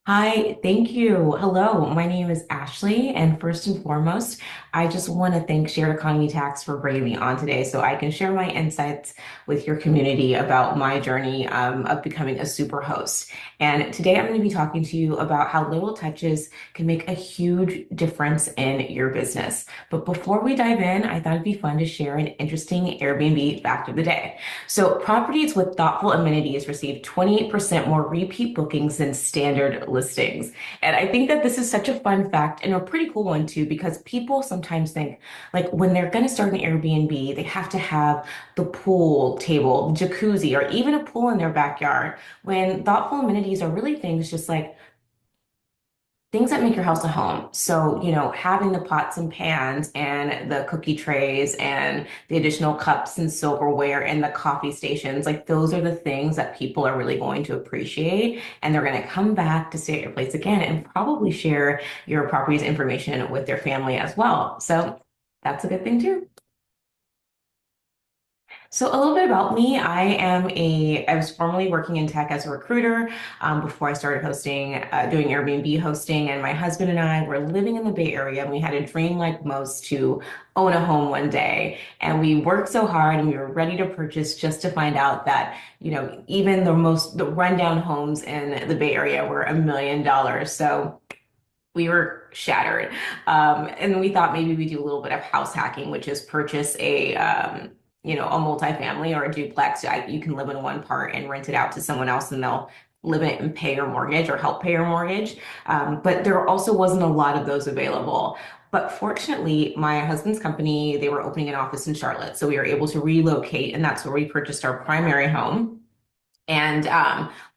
Hi, thank you. Hello, my name is Ashley, and first and foremost, I just want to thank Shared Economy Tax for bringing me on today so I can share my insights with your community about my journey of becoming a super host. And today I'm going to be talking to you about how little touches can make a huge difference in your business. But before we dive in, I thought it'd be fun to share an interesting Airbnb fact of the day. So, properties with thoughtful amenities receive 28% more repeat bookings than standard listings. And I think that this is such a fun fact and a pretty cool one too, because people sometimes think like when they're going to start an Airbnb, they have to have the pool table, the jacuzzi, or even a pool in their backyard. When thoughtful amenities are really things just like things that make your house a home. So, having the pots and pans and the cookie trays and the additional cups and silverware and the coffee stations, like those are the things that people are really going to appreciate. And they're going to come back to stay at your place again and probably share your property's information with their family as well. So that's a good thing too. So a little bit about me. I was formerly working in tech as a recruiter before I started doing Airbnb hosting. And my husband and I were living in the Bay Area and we had a dream like most to own a home one day. And we worked so hard and we were ready to purchase just to find out that, even the rundown homes in the Bay Area were $1 million. So we were shattered. And we thought maybe we do a little bit of house hacking, which is purchase a multifamily or a duplex. You can live in one part and rent it out to someone else and they'll live in it and pay your mortgage or help pay your mortgage. But there also wasn't a lot of those available. But fortunately, my husband's company, they were opening an office in Charlotte. So we were able to relocate, and that's where we purchased our primary home. And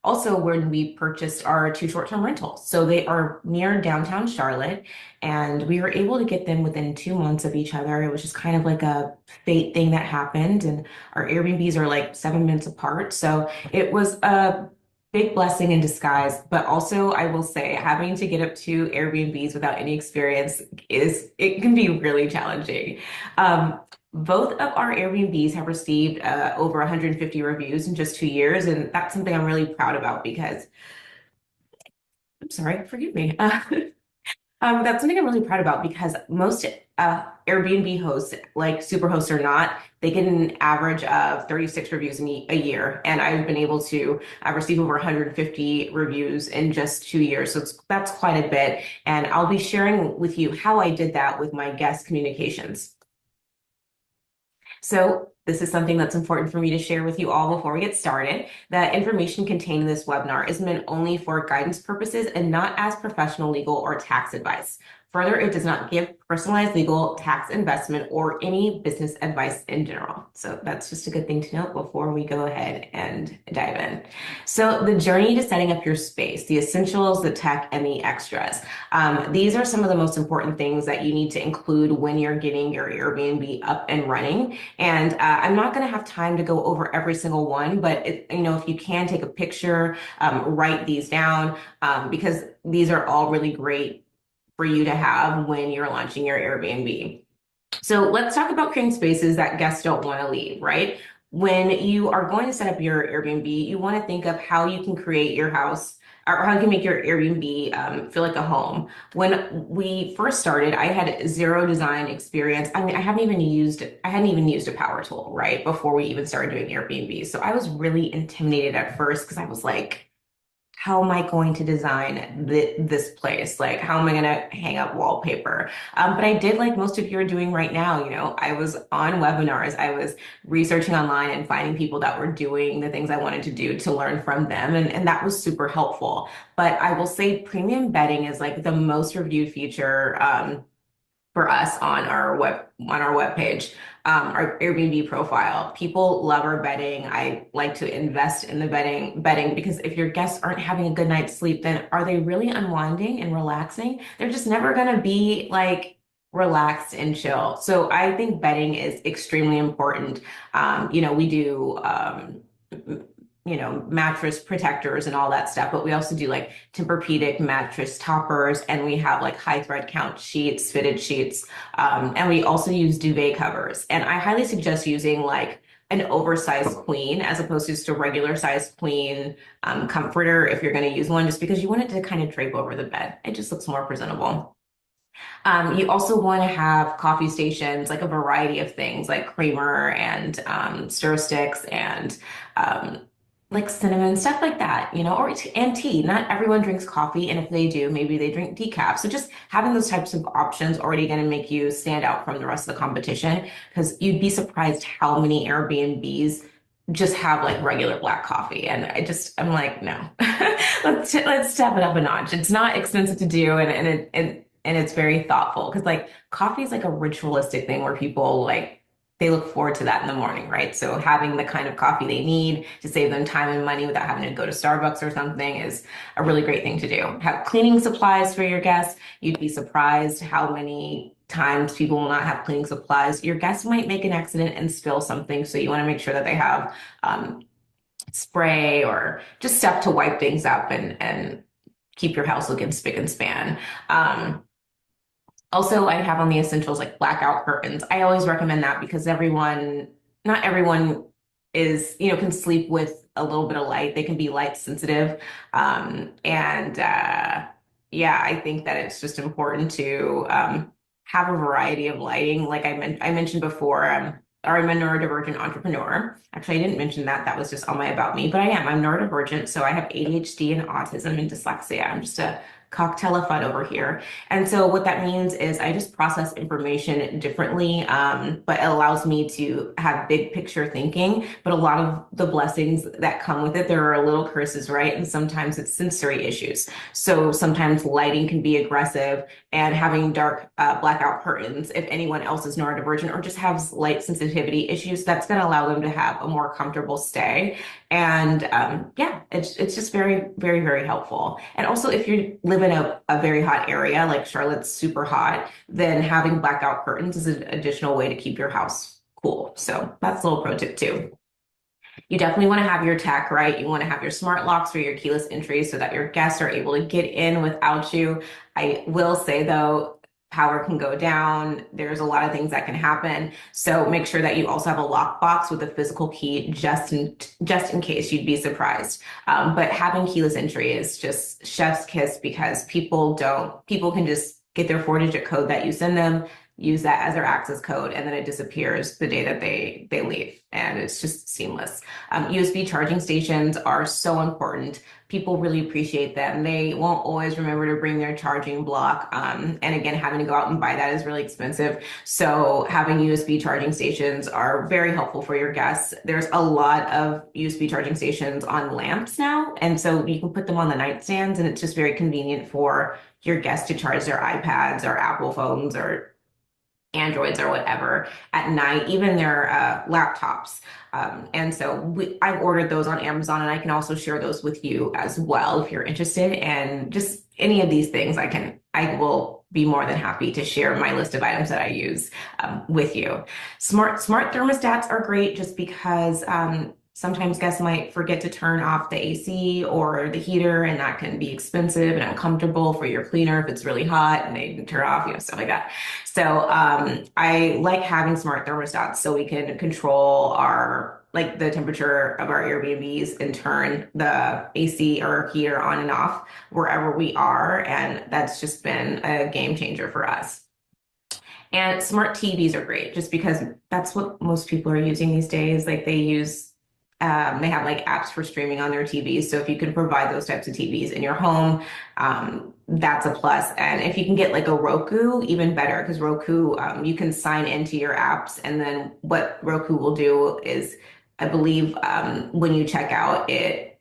also when we purchased our two short-term rentals. So they are near downtown Charlotte, and we were able to get them within 2 months of each other. It was just kind of like a fate thing that happened. And our Airbnbs are like 7 minutes apart. So it was a big blessing in disguise. But also, I will say, having to get up to Airbnbs without any experience it can be really challenging. Um, both of our Airbnbs have received over 150 reviews in just 2 years, and that's something I'm really proud about because, I'm sorry, forgive me. That's something I'm really proud about because most Airbnb hosts, like Superhost or not, they get an average of 36 reviews in a year, and I've been able to receive over 150 reviews in just 2 years. So that's quite a bit, and I'll be sharing with you how I did that with my guest communications. So this is something that's important for me to share with you all before we get started. The information contained in this webinar is meant only for guidance purposes and not as professional legal or tax advice. Further, it does not give personalized legal, tax, investment, or any business advice in general. So that's just a good thing to note before we go ahead and dive in. So the journey to setting up your space, the essentials, the tech, and the extras. These are some of the most important things that you need to include when you're getting your Airbnb up and running. And I'm not going to have time to go over every single one, but if you can take a picture, write these down because these are all really great for you to have when you're launching your Airbnb. So let's talk about creating spaces that guests don't want to leave, right? When you are going to set up your Airbnb, you want to think of how you can create your house or how you can make your Airbnb feel like a home. When we first started, I had zero design experience. I mean, I hadn't even used a power tool, right? Before we even started doing Airbnb. So I was really intimidated at first because I was like, how am I going to design this place? Like, how am I going to hang up wallpaper? But I did like most of you are doing right now. I was on webinars, I was researching online and finding people that were doing the things I wanted to do to learn from them. And that was super helpful. But I will say premium bedding is like the most reviewed feature. For us on our web page, our Airbnb profile. People love our bedding. I like to invest in the bedding because if your guests aren't having a good night's sleep, then are they really unwinding and relaxing? They're just never gonna be like relaxed and chill. So I think bedding is extremely important. We do mattress protectors and all that stuff, but we also do like Tempur-Pedic mattress toppers, and we have like high thread count sheets, fitted sheets, and we also use duvet covers. And I highly suggest using like an oversized queen as opposed to just a regular sized queen comforter if you're going to use one, just because you want it to kind of drape over the bed. It just looks more presentable. You also want to have coffee stations, like a variety of things like creamer and stir sticks and um, like cinnamon, stuff like that, or and tea. Not everyone drinks coffee, and if they do, maybe they drink decaf. So just having those types of options already going to make you stand out from the rest of the competition because you'd be surprised how many Airbnbs just have like regular black coffee. And I'm like, no, let's step it up a notch. It's not expensive to do, and it's very thoughtful because like coffee is like a ritualistic thing where people like they look forward to that in the morning, right? So having the kind of coffee they need to save them time and money without having to go to Starbucks or something is a really great thing to do. Have cleaning supplies for your guests. You'd be surprised how many times people will not have cleaning supplies. Your guests might make an accident and spill something, so you want to make sure that they have spray or just stuff to wipe things up and keep your house looking spick and span. Also, I have on the essentials like blackout curtains. I always recommend that because not everyone can sleep with a little bit of light. They can be light sensitive. And Yeah, I think that it's just important to have a variety of lighting. Like I mentioned before, I'm a neurodivergent entrepreneur. Actually, I didn't mention that. That was just on my about me, but I am. I'm neurodivergent. So I have ADHD and autism and dyslexia. I'm just a cocktail of fun over here. And so what that means is I just process information differently, but it allows me to have big picture thinking. But a lot of the blessings that come with it, there are little curses, right? And sometimes it's sensory issues. So sometimes lighting can be aggressive and having dark blackout curtains, if anyone else is neurodivergent or just has light sensitivity issues, that's going to allow them to have a more comfortable stay. And Yeah, it's just very, very, very helpful. And also, if you live in a very hot area, like Charlotte's super hot, then having blackout curtains is an additional way to keep your house cool. So that's a little pro tip too. You definitely want to have your tech, right? You want to have your smart locks or your keyless entry so that your guests are able to get in without you. I will say though, power can go down. There's a lot of things that can happen. So make sure that you also have a lockbox with a physical key just in case you'd be surprised. But having keyless entry is just chef's kiss because people can just get their 4-digit code that you send them, use that as their access code, and then it disappears the day that they leave, and it's just seamless. USB charging stations are so important. People really appreciate them. They won't always remember to bring their charging block, and again, having to go out and buy that is really expensive. So having USB charging stations are very helpful for your guests. There's a lot of USB charging stations on lamps now, and so you can put them on the nightstands, and it's just very convenient for your guests to charge their iPads or Apple phones or Androids or whatever at night, even their laptops. And so I've ordered those on Amazon, and I can also share those with you as well if you're interested. And just any of these things, I will be more than happy to share my list of items that I use with you. Smart thermostats are great just because sometimes guests might forget to turn off the AC or the heater, and that can be expensive and uncomfortable for your cleaner if it's really hot and they can turn off, stuff like that. So I like having smart thermostats so we can control the temperature of our Airbnbs and turn the AC or heater on and off wherever we are. And that's just been a game changer for us. And smart TVs are great just because that's what most people are using these days. Like they have like apps for streaming on their TVs. So if you can provide those types of TVs in your home, that's a plus. And if you can get like a Roku, even better, because Roku, you can sign into your apps. And then what Roku will do is, I believe, when you check out, it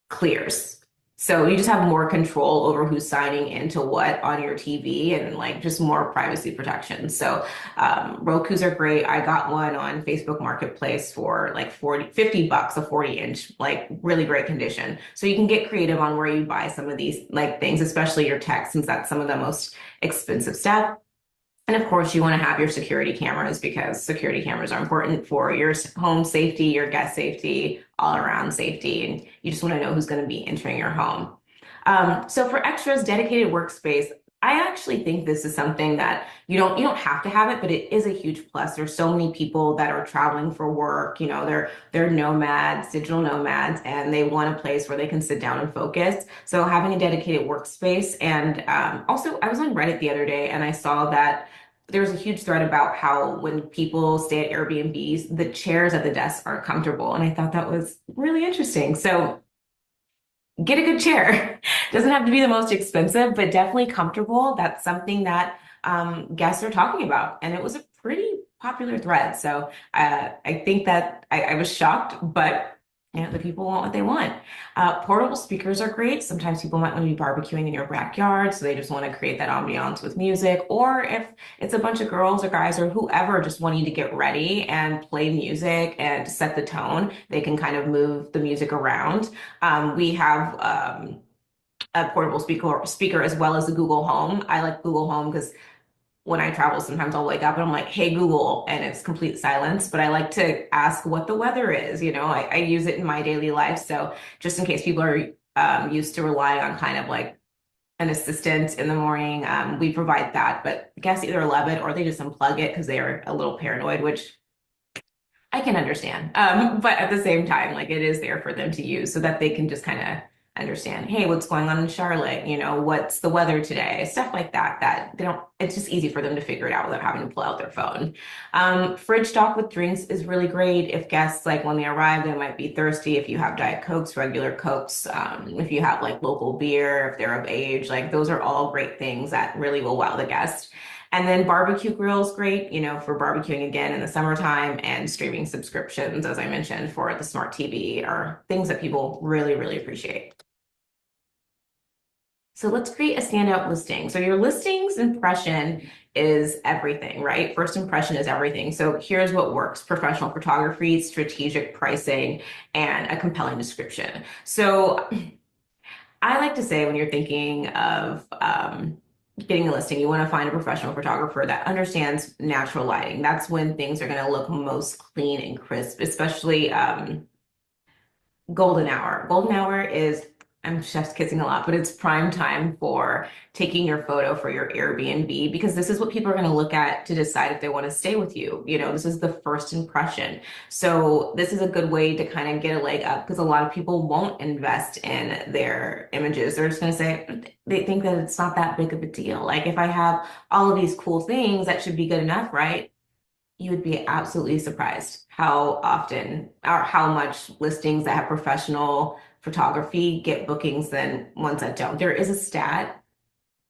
clears. So you just have more control over who's signing into what on your TV and like just more privacy protection. So Rokus are great. I got one on Facebook Marketplace for like 50 bucks, a 40-inch, like really great condition. So you can get creative on where you buy some of these like things, especially your tech, since that's some of the most expensive stuff. And of course, you want to have your security cameras because security cameras are important for your home safety, your guest safety, all around safety. And you just want to know who's going to be entering your home. So for extras, dedicated workspace. I actually think this is something that you don't have to have it, but it is a huge plus. There's so many people that are traveling for work, they're nomads, digital nomads, and they want a place where they can sit down and focus. So having a dedicated workspace, and also I was on Reddit the other day and I saw that there's a huge thread about how when people stay at Airbnbs, the chairs at the desks aren't comfortable, and I thought that was really interesting. So get a good chair. Doesn't have to be the most expensive, but definitely comfortable. That's something that guests are talking about. And it was a pretty popular thread. So I think that I was shocked, but the people want what they want. Portable speakers are great. Sometimes people might want to be barbecuing in your backyard, so they just want to create that ambiance with music. Or if it's a bunch of girls or guys or whoever just wanting to get ready and play music and set the tone, they can kind of move the music around. We have a portable speaker as well as the Google Home. I like Google Home because when I travel, sometimes I'll wake up and I'm like, "Hey Google," and it's complete silence. But I like to ask what the weather is. I use it in my daily life, so just in case people are used to rely on kind of like an assistant in the morning, we provide that. But guests either love it or they just unplug it because they are a little paranoid, which I can understand. But at the same time, like it is there for them to use so that they can just kind of understand, hey, what's going on in Charlotte? What's the weather today? Stuff like that, that they don't, it's just easy for them to figure it out without having to pull out their phone. Fridge stock with drinks is really great. If guests, like when they arrive, they might be thirsty. If you have Diet Cokes, regular Cokes, if you have like local beer, if they're of age, like those are all great things that really will wow the guest. And then barbecue grills, great, for barbecuing again in the summertime, and streaming subscriptions, as I mentioned, for the smart TV are things that people really, really appreciate. So let's create a standout listing. So your listing's impression is everything, right? First impression is everything. So here's what works: professional photography, strategic pricing, and a compelling description. So I like to say when you're thinking of getting a listing, you want to find a professional photographer that understands natural lighting. That's when things are going to look most clean and crisp, especially golden hour. Golden hour is, I'm chef's kissing a lot, but it's prime time for taking your photo for your Airbnb because this is what people are going to look at to decide if they want to stay with you. This is the first impression. So this is a good way to kind of get a leg up because a lot of people won't invest in their images. They're just going to say they think that it's not that big of a deal. Like if I have all of these cool things, that should be good enough, right? You would be absolutely surprised how often or how much listings that have professional photography get bookings than ones that don't. There is a stat,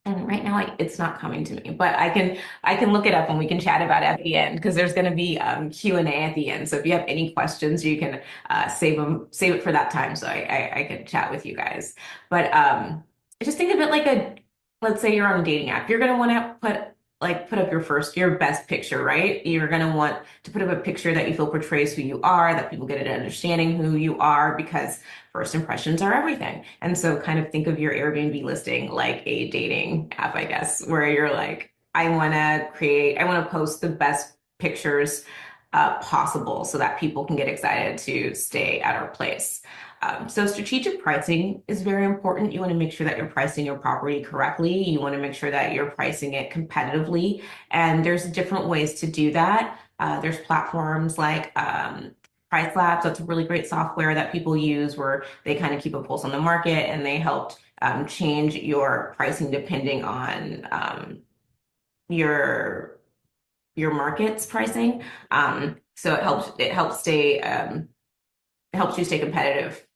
and right now it's not coming to me, but I can look it up and we can chat about it at the end because there's going to be Q&A at the end. So if you have any questions, you can save it for that time so I can chat with you guys. But just think of it like let's say you're on a dating app. You're going to want to put up your best picture, right? You're going to want to put up a picture that you feel portrays who you are, that people get an understanding who you are, because first impressions are everything. And so kind of think of your Airbnb listing like a dating app, I guess, where you're like, I want to post the best pictures possible so that people can get excited to stay at our place. So strategic pricing is very important. You want to make sure that you're pricing your property correctly. You want to make sure that you're pricing it competitively. And there's different ways to do that. There's platforms like Price Labs. That's a really great software that people use where they kind of keep a pulse on the market and they help change your pricing depending on your market's pricing. So it helps you stay competitive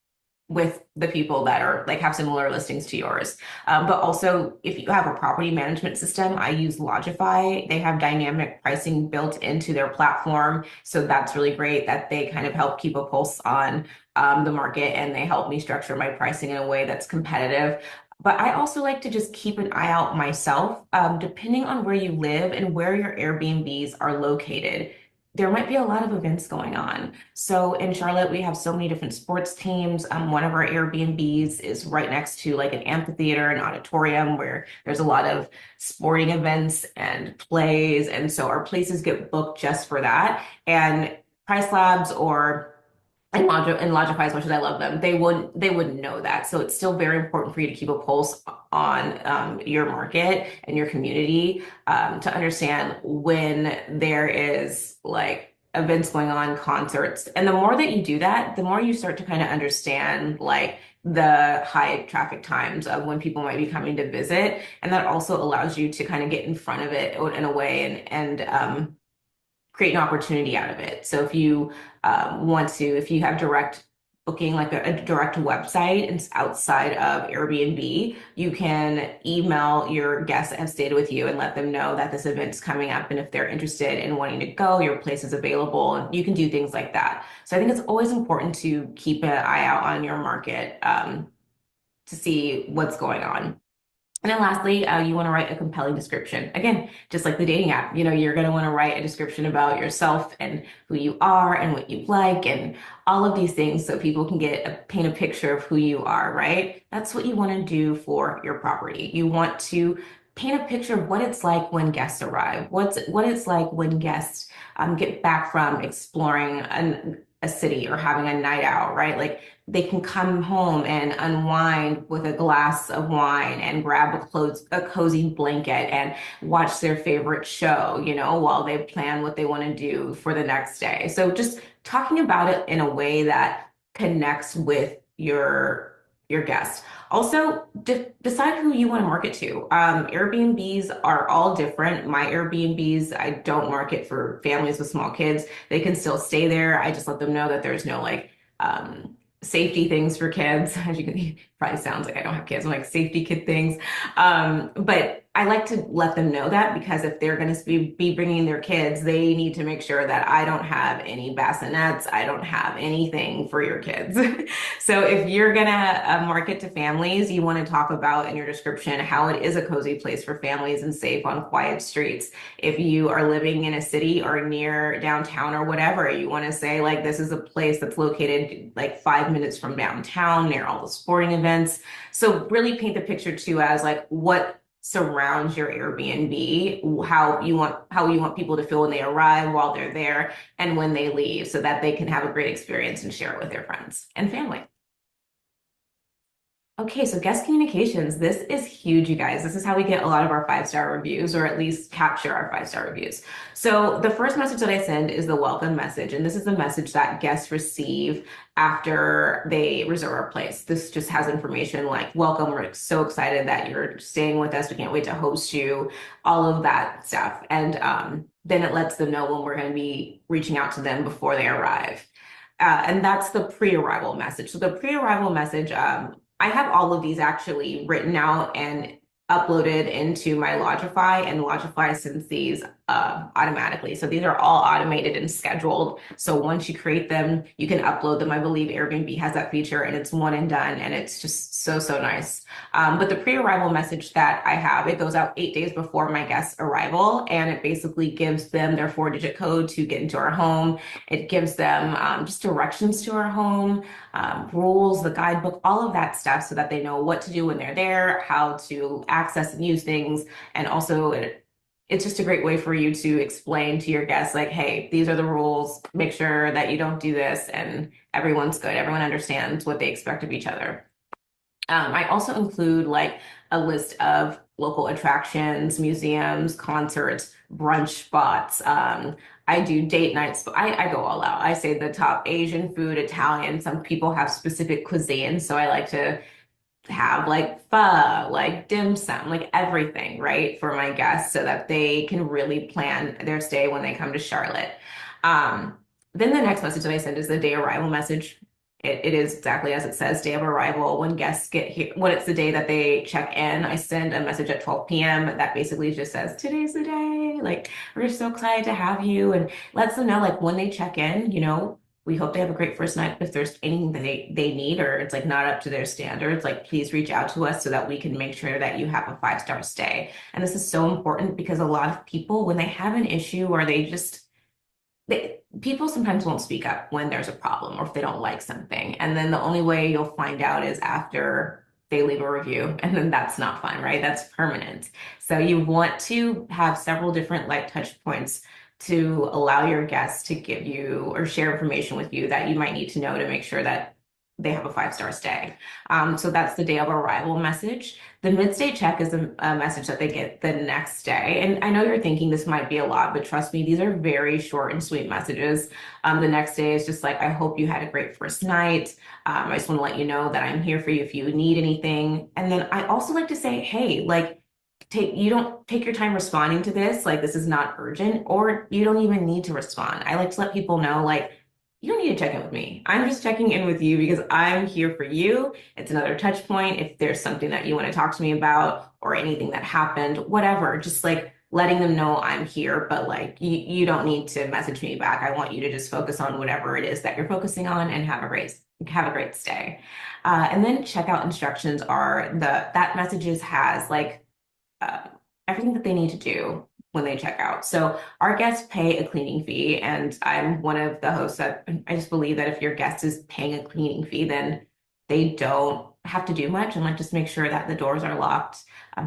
with the people that are like have similar listings to yours. But also, if you have a property management system, I use Logify. They have dynamic pricing built into their platform. So that's really great that they kind of help keep a pulse on the market and they help me structure my pricing in a way that's competitive. But I also like to just keep an eye out myself, depending on where you live and where your Airbnbs are located. There might be a lot of events going on. So in Charlotte, we have so many different sports teams. One of our Airbnbs is right next to like an amphitheater, an auditorium where there's a lot of sporting events and plays. And so our places get booked just for that. And Price Labs or and Logify, as much as I love them, they wouldn't know that. So it's still very important for you to keep a pulse on your market and your community, to understand when there is like events going on, concerts. And the more that you do that, the more you start to kind of understand like the high traffic times of when people might be coming to visit. And that also allows you to kind of get in front of it in a way and create an opportunity out of it. So if you if you have direct booking, like a direct website, and it's outside of Airbnb, you can email your guests that have stayed with you and let them know that this event's coming up. And if they're interested in wanting to go, your place is available, and you can do things like that. So I think it's always important to keep an eye out on your market, to see what's going on. And then lastly, you want to write a compelling description. Again, just like the dating app, you're going to want to write a description about yourself and who you are and what you like and all of these things so people can paint a picture of who you are, right? That's what you want to do for your property. You want to paint a picture of what it's like when guests arrive, what it's like when guests get back from exploring a city or having a night out, right? Like they can come home and unwind with a glass of wine and grab a cozy blanket and watch their favorite show, while they plan what they want to do for the next day. So just talking about it in a way that connects with your guests. Also, decide who you want to market to. Airbnbs are all different. My Airbnbs, I don't market for families with small kids. They can still stay there. I just let them know that there's no like safety things for kids. As you can probably sounds like I don't have kids. I'm like safety kid things. But I like to let them know that because if they're going to be bringing their kids, they need to make sure that I don't have any bassinets. I don't have anything for your kids. So if you're going to market to families, you want to talk about in your description how it is a cozy place for families and safe on quiet streets. If you are living in a city or near downtown or whatever, you want to say like this is a place that's located like 5 minutes from downtown near all the sporting events. So really paint the picture too as like what surrounds your Airbnb, how you want people to feel when they arrive, while they're there, and when they leave, so that they can have a great experience and share it with their friends and family. Okay, so guest communications. This is huge, you guys. This is how we get a lot of our 5-star reviews, or at least capture our 5-star reviews. So the first message that I send is the welcome message, and this is the message that guests receive after they reserve our place. This just has information like, welcome, we're so excited that you're staying with us. We can't wait to host you, all of that stuff. And then it lets them know when we're going to be reaching out to them before they arrive. And that's the pre-arrival message. So the pre-arrival message, I have all of these actually written out and uploaded into my Logify, and Logify sends these automatically. So these are all automated and scheduled. So once you create them, you can upload them. I believe Airbnb has that feature, and it's one and done, and it's just so, so nice. But the pre-arrival message that I have, it goes out 8 days before my guest's arrival, and it basically gives them their 4-digit code to get into our home. It gives them just directions to our home, rules, the guidebook, all of that stuff, so that they know what to do when they're there, how to access and use things. And also it's just a great way for you to explain to your guests, like, hey, these are the rules. Make sure that you don't do this, and everyone's good. Everyone understands what they expect of each other. I also include like a list of local attractions, museums, concerts, brunch spots. I do date nights. I go all out. I say the top Asian food, Italian. Some people have specific cuisine, so I like to have like pho, like dim sum, like everything, right, for my guests so that they can really plan their stay when they come to Charlotte. Um, then the next message that I send is the day arrival message. It is exactly as it says, day of arrival. When guests get here, when it's the day that they check in, I send a message at 12 p.m. that basically just says, today's the day. Like, we're so excited to have you, and lets them know, like, when they check in, we hope they have a great first night. If there's anything that they need, or it's like not up to their standards, like please reach out to us so that we can make sure that you have a 5-star stay. And this is so important because a lot of people, when they have an issue or people sometimes won't speak up when there's a problem or if they don't like something. And then the only way you'll find out is after they leave a review, and then that's not fun, right? That's permanent. So you want to have several different light touch points to allow your guests to give you or share information with you that you might need to know to make sure that they have a 5-star stay. So that's the day of arrival message. The mid-stay check is a message that they get the next day. And I know you're thinking this might be a lot, but trust me, these are very short and sweet messages. The next day is just like, I hope you had a great first night. I just want to let you know that I'm here for you if you need anything. And then I also like to say, hey, like, you don't take your time responding to this, like this is not urgent, or you don't even need to respond. I like to let people know, like, you don't need to check in with me. I'm just checking in with you because I'm here for you. It's another touch point. If there's something that you want to talk to me about or anything that happened, whatever, just like letting them know I'm here, but like you don't need to message me back. I want you to just focus on whatever it is that you're focusing on and have a great stay. And then checkout instructions are that messages has like uh, everything that they need to do when they check out. So our guests pay a cleaning fee, and I'm one of the hosts that I just believe that if your guest is paying a cleaning fee, then they don't have to do much and like just make sure that the doors are locked,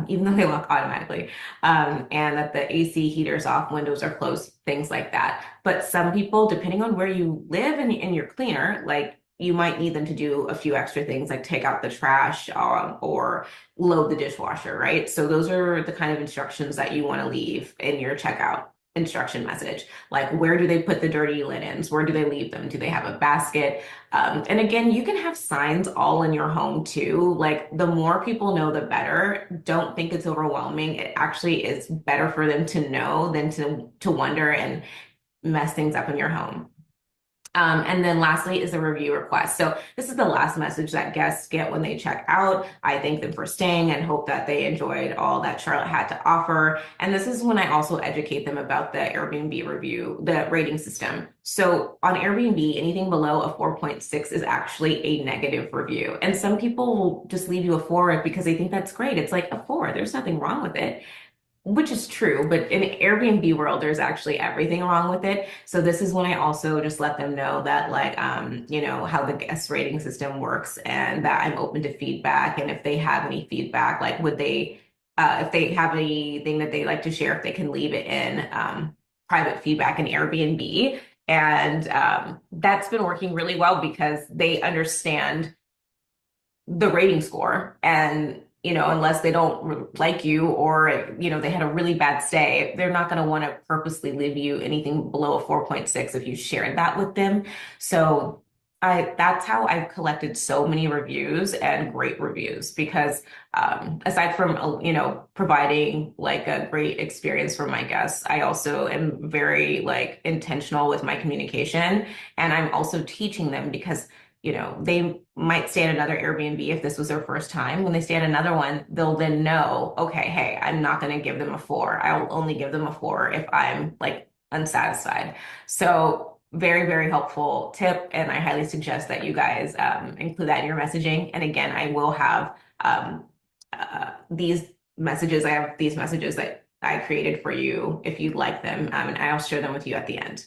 even though they lock automatically, and that the AC heater's off, windows are closed, things like that. But some people, depending on where you live and your cleaner, like you might need them to do a few extra things like take out the trash or load the dishwasher, right? So those are the kind of instructions that you want to leave in your checkout instruction message. Like, where do they put the dirty linens? Where do they leave them? Do they have a basket? And again, you can have signs all in your home too. Like, the more people know, the better. Don't think it's overwhelming. It actually is better for them to know than to wonder and mess things up in your home. And then lastly is a review request. So this is the last message that guests get when they check out. I thank them for staying and hope that they enjoyed all that Charlotte had to offer. And this is when I also educate them about the Airbnb review, the rating system. So on Airbnb, anything below a 4.6 is actually a negative review. And some people will just leave you a 4 because they think that's great. It's like a 4, there's nothing wrong with it. Which is true, but in the Airbnb world, there's actually everything wrong with it. So this is when I also just let them know that like, how the guest rating system works and that I'm open to feedback. And if they have any feedback, like if they have anything that they like to share, if they can leave it in private feedback in Airbnb. And that's been working really well because they understand the rating score and unless they don't like you or they had a really bad stay, they're not going to want to purposely leave you anything below a 4.6 if you shared that with them. So that's how I've collected so many reviews and great reviews because aside from providing like a great experience for my guests, I also am very like intentional with my communication, and I'm also teaching them because they might stay at another Airbnb if this was their first time. When they stay at another one, they'll then know, okay, hey, I'm not going to give them a 4. I'll only give them a 4 if I'm like unsatisfied. So very, very helpful tip. And I highly suggest that you guys include that in your messaging. And again, I will have these messages. I have these messages that I created for you if you'd like them. And I'll share them with you at the end.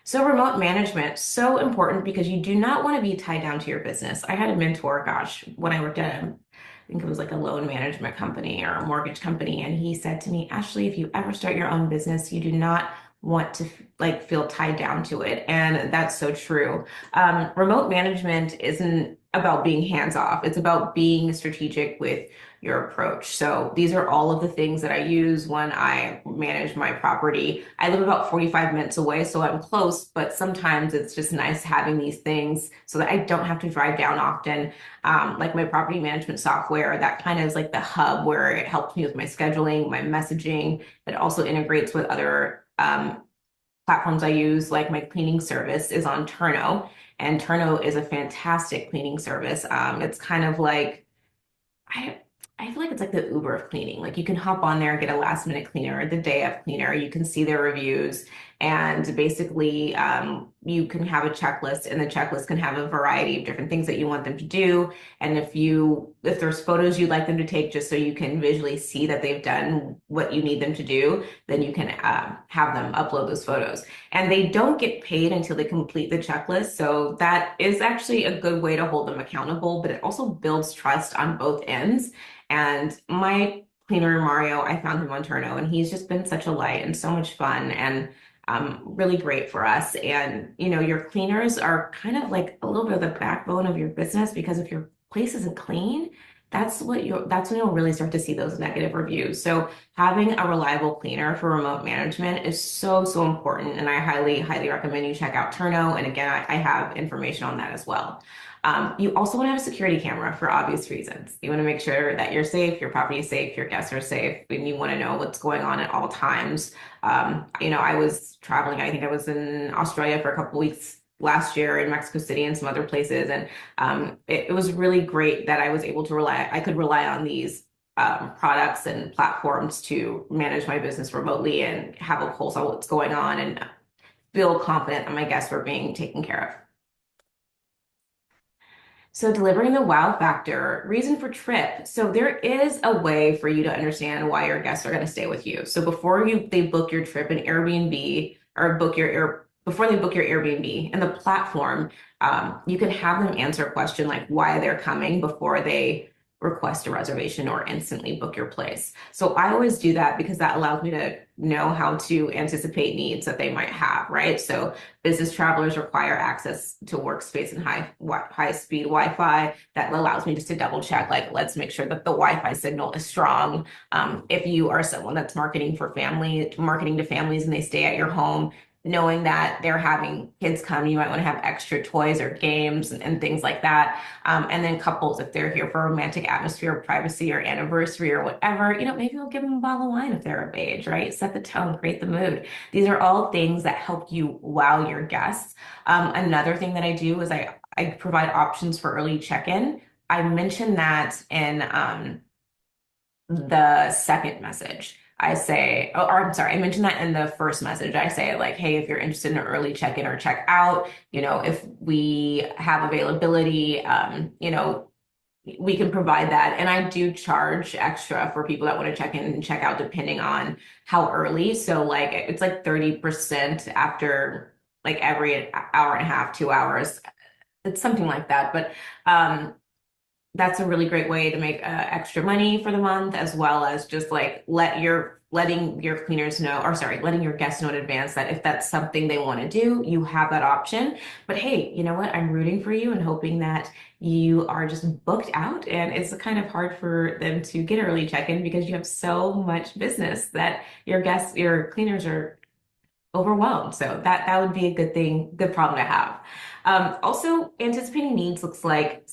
So remote management, so important because you do not want to be tied down to your business. I had a mentor, gosh, when I worked at I think it was like a loan management company or a mortgage company, and he said to me, Ashley, if you ever start your own business, you do not want to like feel tied down to it. And that's so true. Remote management isn't about being hands off. It's about being strategic with your approach. So these are all of the things that I use when I manage my property. I live about 45 minutes away, so I'm close, but sometimes it's just nice having these things so that I don't have to drive down often. Like my property management software, that kind of is like the hub where it helps me with my scheduling, my messaging. It also integrates with other platforms I use, like my cleaning service is on Turno, and Turno is a fantastic cleaning service. It's kind of like I I feel like it's like the Uber of cleaning. Like you can hop on there and get a last minute cleaner or the day of cleaner. You can see their reviews And basically, you can have a checklist, and the checklist can have a variety of different things that you want them to do. And if there's photos you'd like them to take, just so you can visually see that they've done what you need them to do, then you can have them upload those photos. And they don't get paid until they complete the checklist. So that is actually a good way to hold them accountable, but it also builds trust on both ends. And my cleaner, Mario, I found him on Turno, and he's just been such a light and so much fun and really great for us. And, your cleaners are kind of like a little bit of the backbone of your business, because if your place isn't clean, that's when you'll really start to see those negative reviews. So having a reliable cleaner for remote management is so, so important. And I highly, highly recommend you check out Turno. And again, I have information on that as well. You also want to have a security camera for obvious reasons. You want to make sure that you're safe, your property is safe, your guests are safe, and you want to know what's going on at all times. I was traveling, I think I was in Australia for a couple weeks last year, in Mexico City and some other places. And it was really great that I could rely on these products and platforms to manage my business remotely and have a pulse on what's going on and feel confident that my guests were being taken care of. So delivering the wow factor, reason for trip. So there is a way for you to understand why your guests are going to stay with you. So they book your trip in Airbnb, or before they book your Airbnb and the platform, you can have them answer a question like why they're coming before they request a reservation or instantly book your place. So I always do that because that allows me to know how to anticipate needs that they might have, right? So business travelers require access to workspace and high speed Wi-Fi. That allows me just to double check, like, let's make sure that the Wi-Fi signal is strong. If you are someone that's marketing to families and they stay at your home, knowing that they're having kids come, you might want to have extra toys or games and things like that. And then couples, if they're here for a romantic atmosphere, privacy, or anniversary or whatever, maybe we'll give them a bottle of wine if they're of age, right? Set the tone, create the mood. These are all things that help you wow your guests. Another thing that I do is I provide options for early check-in. I mentioned that in the second message. I'm sorry, I mentioned that in the first message. I say, like, hey, if you're interested in an early check-in or check out, if we have availability, we can provide that. And I do charge extra for people that want to check in and check out depending on how early. So like it's like 30% after like every hour and a half, 2 hours. It's something like that. But that's a really great way to make extra money for the month, as well as just like letting your cleaners know, or sorry, letting your guests know in advance that if that's something they want to do, you have that option. But hey, you know what? I'm rooting for you and hoping that you are just booked out. And it's kind of hard for them to get early check-in because you have so much business that your cleaners are overwhelmed. So that would be a good thing, good problem to have. Also, anticipating needs looks like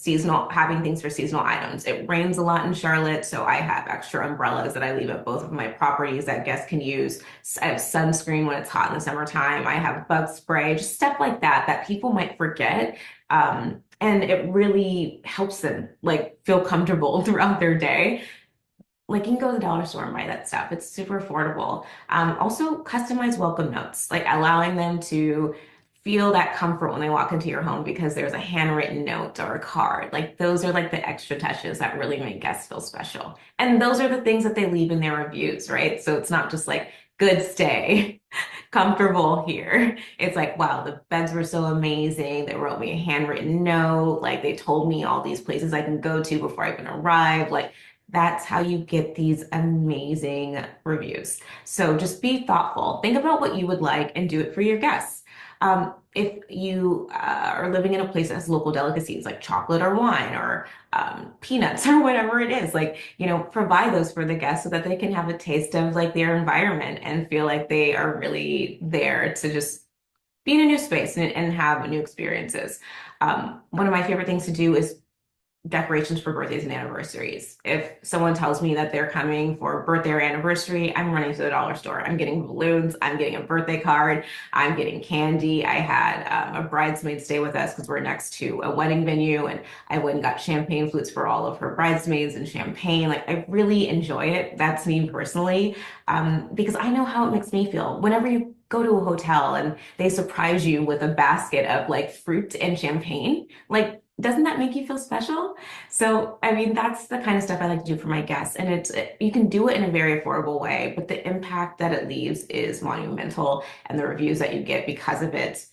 having things for seasonal items. It rains a lot in Charlotte, so I have extra umbrellas that I leave at both of my properties that guests can use. I have sunscreen when it's hot in the summertime. I have bug spray, just stuff like that people might forget. And it really helps them like feel comfortable throughout their day. Like you can go to the dollar store and buy that stuff. It's super affordable. Also, customize welcome notes, like allowing them to feel that comfort when they walk into your home because there's a handwritten note or a card. Like those are like the extra touches that really make guests feel special. And those are the things that they leave in their reviews, right? So it's not just like good stay, comfortable here. It's like, wow, the beds were so amazing. They wrote me a handwritten note. Like they told me all these places I can go to before I even arrive. Like that's how you get these amazing reviews. So just be thoughtful. Think about what you would like and do it for your guests. If you are living in a place that has local delicacies like chocolate or wine or peanuts or whatever it is, like, provide those for the guests so that they can have a taste of like their environment and feel like they are really there to just be in a new space and have new experiences. One of my favorite things to do is decorations for birthdays and anniversaries. If someone tells me that they're coming for a birthday or anniversary, I'm running to the dollar store. I'm getting balloons, I'm getting a birthday card, I'm getting candy. I had a bridesmaid stay with us because we're next to a wedding venue, and I went and got champagne flutes for all of her bridesmaids and champagne. Like, I really enjoy it. That's me personally, because I know how it makes me feel. Whenever you go to a hotel and they surprise you with a basket of like fruit and champagne, like, doesn't that make you feel special? So, I mean, that's the kind of stuff I like to do for my guests. And you can do it in a very affordable way, but the impact that it leaves is monumental. And the reviews that you get because of it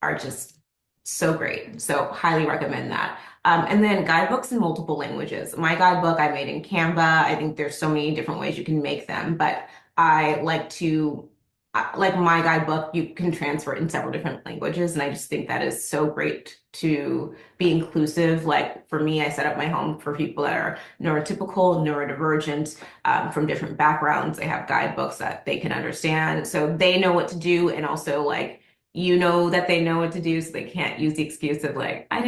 are just so great. So, highly recommend that. And then guidebooks in multiple languages. My guidebook I made in Canva. I think there's so many different ways you can make them, but I like to like my guidebook, you can transfer it in several different languages. And I just think that is so great to be inclusive. Like for me, I set up my home for people that are neurotypical, neurodivergent, from different backgrounds. They have guidebooks that they can understand. So they know what to do. And also, like, you know that they know what to do. So they can't use the excuse of, like, I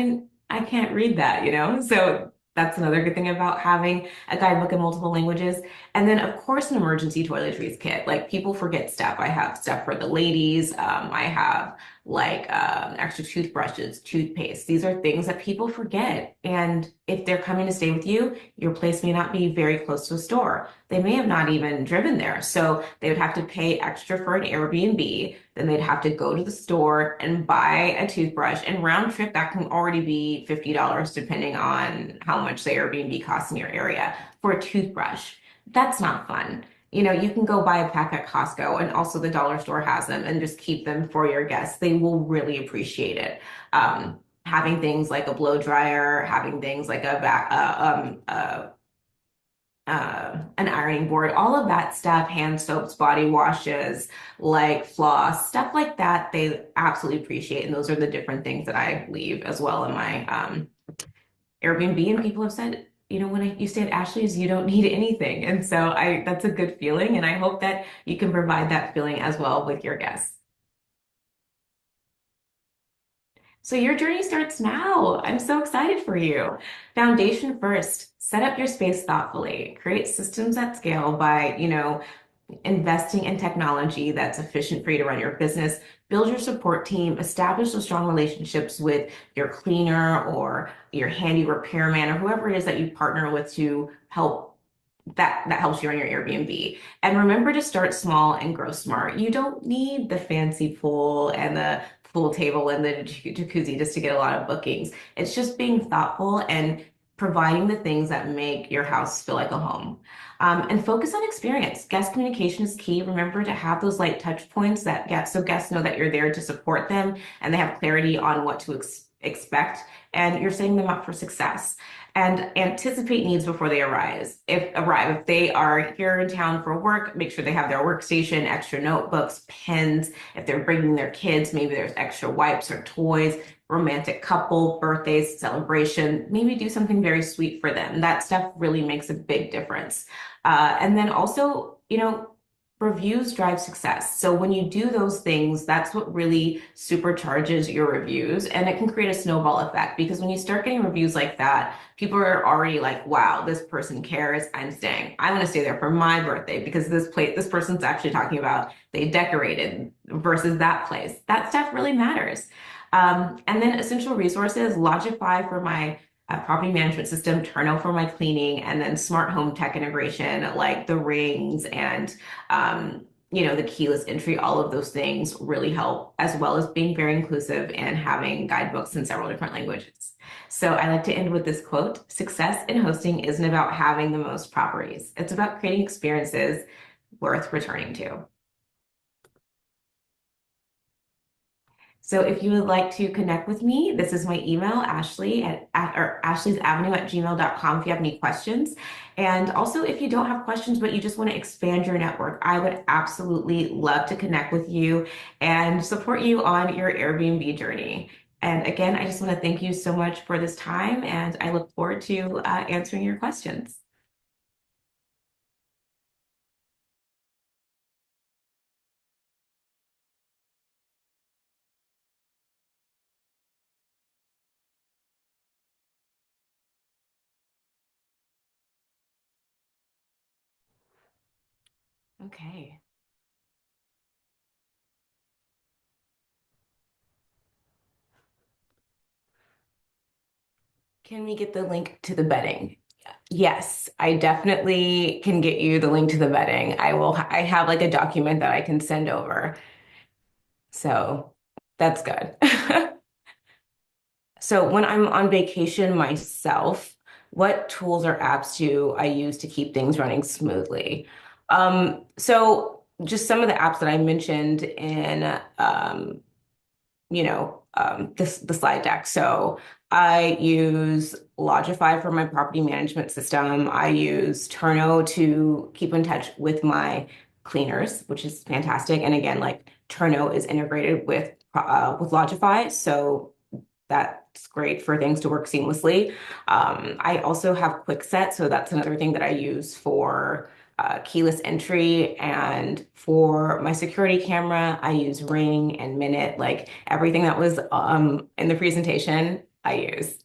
can't read that, you know? So that's another good thing about having a guidebook in multiple languages. And then, of course, an emergency toiletries kit. Like, people forget stuff. I have stuff for the ladies. I have like extra toothbrushes, toothpaste. These are things that people forget. And if they're coming to stay with you, your place may not be very close to a store. They may have not even driven there. So they would have to pay extra for an Airbnb. Then they'd have to go to the store and buy a toothbrush. And round trip, that can already be $50 depending on how much the Airbnb costs in your area for a toothbrush. That's not fun. You know, you can go buy a pack at Costco, and also the dollar store has them, and just keep them for your guests. They will really appreciate it. Having things like a blow dryer, having things like an ironing board, all of that stuff, hand soaps, body washes, like floss, stuff like that, they absolutely appreciate. And those are the different things that I leave as well in my Airbnb. And people have said, you know, you stay at Ashley's, you don't need anything. And so that's a good feeling. And I hope that you can provide that feeling as well with your guests. So your journey starts now. I'm so excited for you. Foundation first, set up your space thoughtfully, create systems at scale by, investing in technology that's efficient for you to run your business, build your support team, establish those strong relationships with your cleaner or your handy repairman or whoever it is that you partner with to help that helps you run your Airbnb. And remember to start small and grow smart. You don't need the fancy pool and the pool table and the jacuzzi just to get a lot of bookings. It's just being thoughtful and providing the things that make your house feel like a home. And focus on experience. Guest communication is key. Remember to have those light touch points so guests know that you're there to support them and they have clarity on what to expect, and you're setting them up for success. And anticipate needs before they arrive. If they are here in town for work, make sure they have their workstation, extra notebooks, pens. If they're bringing their kids, maybe there's extra wipes or toys. Romantic couple, birthdays, celebration, maybe do something very sweet for them. That stuff really makes a big difference. And then also, reviews drive success. So when you do those things, that's what really supercharges your reviews, and it can create a snowball effect, because when you start getting reviews like that, people are already like, wow, this person cares. I'm staying. I want to stay there for my birthday because this person's actually talking about they decorated versus that place. That stuff really matters. And then essential resources, Logify for my property management system, Turno for my cleaning, and then smart home tech integration like the rings and the keyless entry. All of those things really help, as well as being very inclusive and having guidebooks in several different languages. So I like to end with this quote: success in hosting isn't about having the most properties. It's about creating experiences worth returning to. So if you would like to connect with me, this is my email, Ashleigh or ashleighsavenue@gmail.com if you have any questions. And also, if you don't have questions, but you just want to expand your network, I would absolutely love to connect with you and support you on your Airbnb journey. And again, I just want to thank you so much for this time, and I look forward to answering your questions. Okay. Can we get the link to the betting? Yes, I definitely can get you the link to the betting. I have like a document that I can send over. So that's good. So when I'm on vacation myself, what tools or apps do I use to keep things running smoothly? So just some of the apps that I mentioned in the slide deck. So I use Logify for my property management system. I use Turno to keep in touch with my cleaners, which is fantastic. And again, like Turno is integrated with Logify, so that's great for things to work seamlessly. I also have QuickSet, so that's another thing that I use for keyless entry. And for my security camera, I use Ring and Minute, like everything that was in the presentation, I use.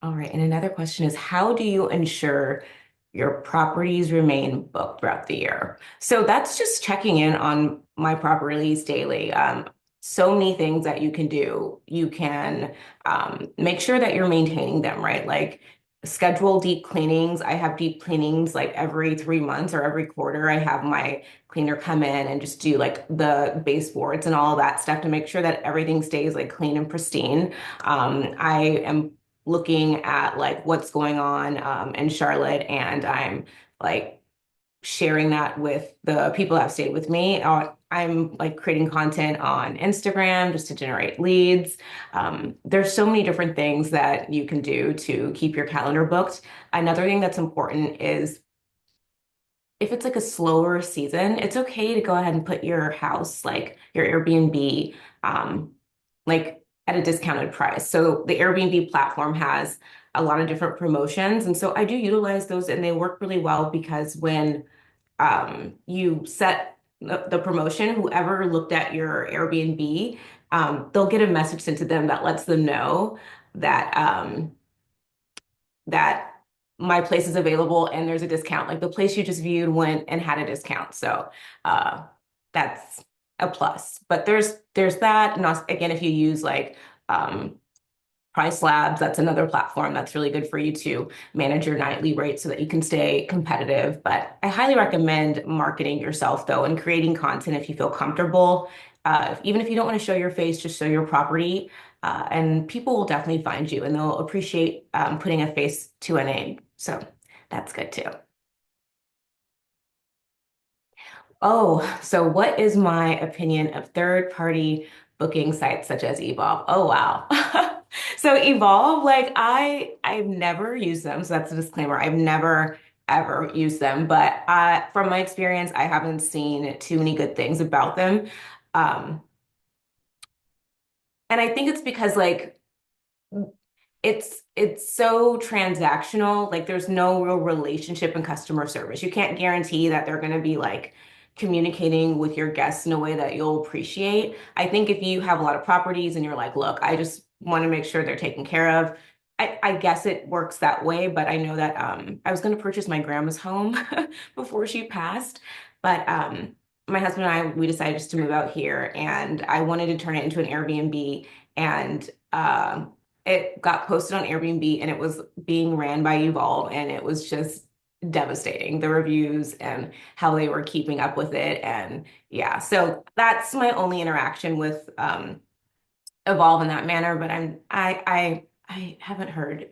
All right. And another question is, how do you ensure your properties remain booked throughout the year? So that's just checking in on my properties daily. So many things that you can do. You can make sure that you're maintaining them, right? Like schedule deep cleanings. I have deep cleanings like every 3 months or every quarter. I have my cleaner come in and just do like the baseboards and all that stuff to make sure that everything stays like clean and pristine. I am looking at like what's going on in Charlotte, and I'm like sharing that with the people that have stayed with me. I'm like creating content on Instagram just to generate leads. There's so many different things that you can do to keep your calendar booked. Another thing that's important is if it's like a slower season, it's okay to go ahead and put your house, like your Airbnb, like at a discounted price. So the Airbnb platform has a lot of different promotions. And so I do utilize those and they work really well because when you set the promotion, whoever looked at your Airbnb, they'll get a message sent to them that lets them know that that my place is available and there's a discount. Like the place you just viewed went and had a discount. So uh, that's a plus. But there's that. And also, again, if you use like Price Labs, that's another platform that's really good for you to manage your nightly rate so that you can stay competitive. But I highly recommend marketing yourself though and creating content if you feel comfortable. Even if you don't want to show your face, just show your property. And people will definitely find you and they'll appreciate putting a face to a name. So that's good too. Oh, so what is my opinion of third-party booking sites such as Evolve? Oh, wow. So Evolve, like I've never used them, so that's a disclaimer. I've never ever used them, but from my experience, I haven't seen too many good things about them. Um, and I think it's because like it's so transactional. Like there's no real relationship in customer service. You can't guarantee that they're going to be like communicating with your guests in a way that you'll appreciate. I think if you have a lot of properties and you're like, look, I just want to make sure they're taken care of. I guess it works that way, but I know that I was going to purchase my grandma's home before she passed, but my husband and I we decided just to move out here, and I wanted to turn it into an Airbnb, and it got posted on Airbnb and it was being ran by Evolve and it was just devastating, the reviews and how they were keeping up with it. And yeah, so that's my only interaction with Evolve in that manner, but I haven't heard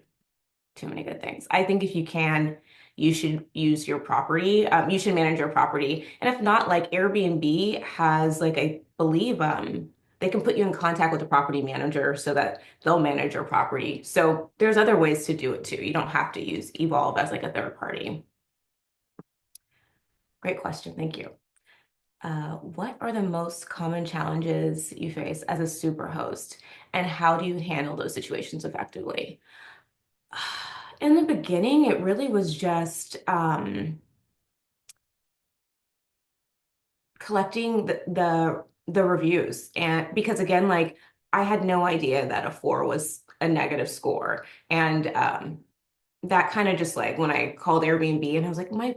too many good things. I think if you can, you should use your property. You should manage your property. And if not, like Airbnb has like I believe they can put you in contact with the property manager so that they'll manage your property. So there's other ways to do it too. You don't have to use Evolve as like a third party. Great question. Thank you. What are the most common challenges you face as a super host, and how do you handle those situations effectively? In the beginning, it really was just collecting the reviews, and because again, like I had no idea that a 4 was a negative score, and that kind of just like when I called Airbnb and I was like, my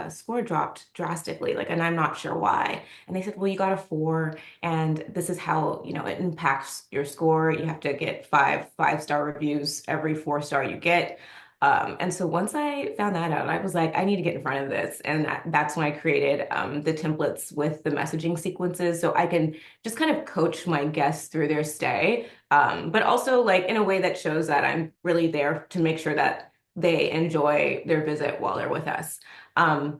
score dropped drastically, like, and I'm not sure why. And they said, well, you got a 4, and this is how, it impacts your score. You have to get five-star reviews every 4-star you get. And so once I found that out, I was like, I need to get in front of this. And that's when I created the templates with the messaging sequences so I can just kind of coach my guests through their stay, but also like in a way that shows that I'm really there to make sure that they enjoy their visit while they're with us. Um,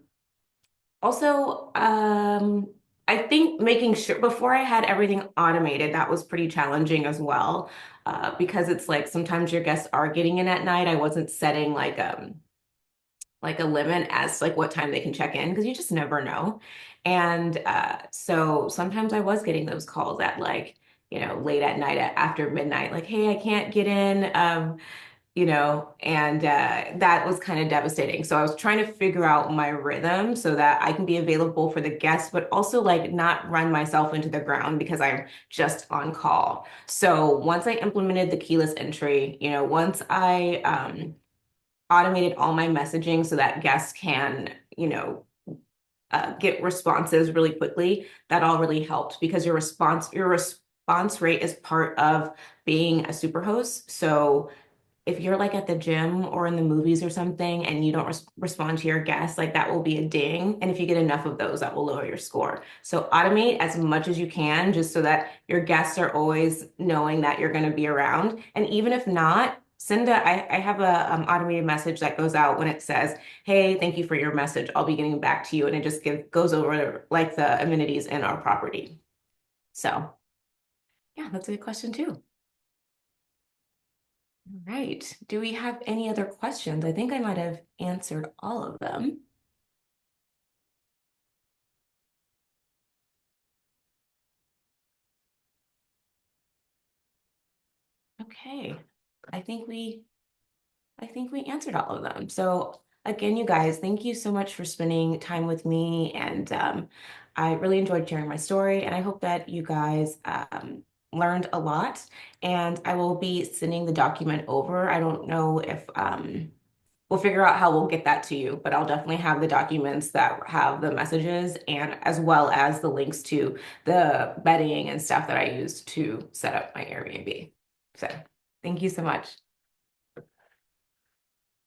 also, I think making sure before I had everything automated, that was pretty challenging as well, because it's like sometimes your guests are getting in at night. I wasn't setting like a limit as to, like what time they can check in because you just never know. And so sometimes I was getting those calls at like, late at night after midnight, like, hey, I can't get in. And that was kind of devastating. So I was trying to figure out my rhythm so that I can be available for the guests, but also like not run myself into the ground because I'm just on call. So once I implemented the keyless entry, once I automated all my messaging so that guests can, get responses really quickly, that all really helped because your response rate is part of being a super host. So if you're like at the gym or in the movies or something and you don't respond to your guests, like that will be a ding. And if you get enough of those, that will lower your score. So automate as much as you can just so that your guests are always knowing that you're going to be around. And even if not, I have a automated message that goes out when it says, hey, thank you for your message. I'll be getting back to you. And it just goes over like the amenities in our property. So yeah, that's a good question too. All right. Do we have any other questions? I think I might have answered all of them. Okay. I think we I think we answered all of them. So again, you guys, thank you so much for spending time with me. And I really enjoyed sharing my story. And I hope that you guys learned a lot. And I will be sending the document over. I don't know if we'll figure out how we'll get that to you, but I'll definitely have the documents that have the messages and as well as the links to the bedding and stuff that I used to set up my Airbnb. So thank you so much.